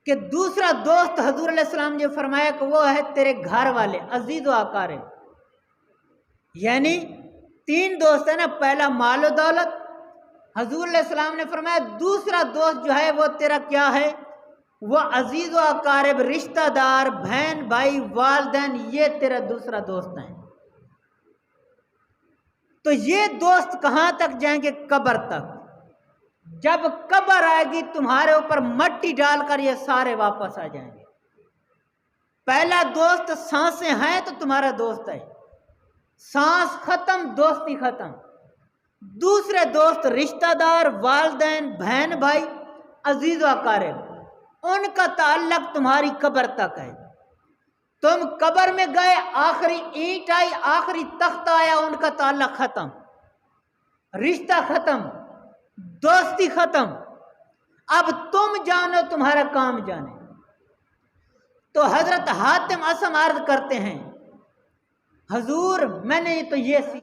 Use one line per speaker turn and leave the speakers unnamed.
کہ دوسرا دوست حضور علیہ السلام نے فرمایا کہ وہ ہے تیرے گھر والے عزیز و اقارب، یعنی 3 دوست ہیں نا، پہلا مال و دولت، حضور علیہ السلام نے فرمایا دوسرا دوست جو ہے وہ تیرا کیا ہے، وہ عزیز و اقارب، رشتہ دار، بہن بھائی، والدین، یہ تیرا دوسرا دوست ہیں۔ تو یہ دوست کہاں تک جائیں گے؟ قبر تک۔ جب قبر آئے گی تمہارے اوپر مٹی ڈال کر یہ سارے واپس آ جائیں گے۔ پہلا دوست سانسیں ہیں تو تمہارا دوست ہے، سانس ختم دوستی ختم۔ دوسرے دوست رشتہ دار، والدین، بہن بھائی، عزیز و اقارب، ان کا تعلق تمہاری قبر تک ہے۔ تم قبر میں گئے، آخری اینٹ آئی، آخری تخت آیا، ان کا تعلق ختم، رشتہ ختم، دوستی ختم۔ اب تم جانو، تمہارا کام جانے۔ تو حضرت حاتم اصم عرض کرتے ہیں، حضور میں نے تو یہ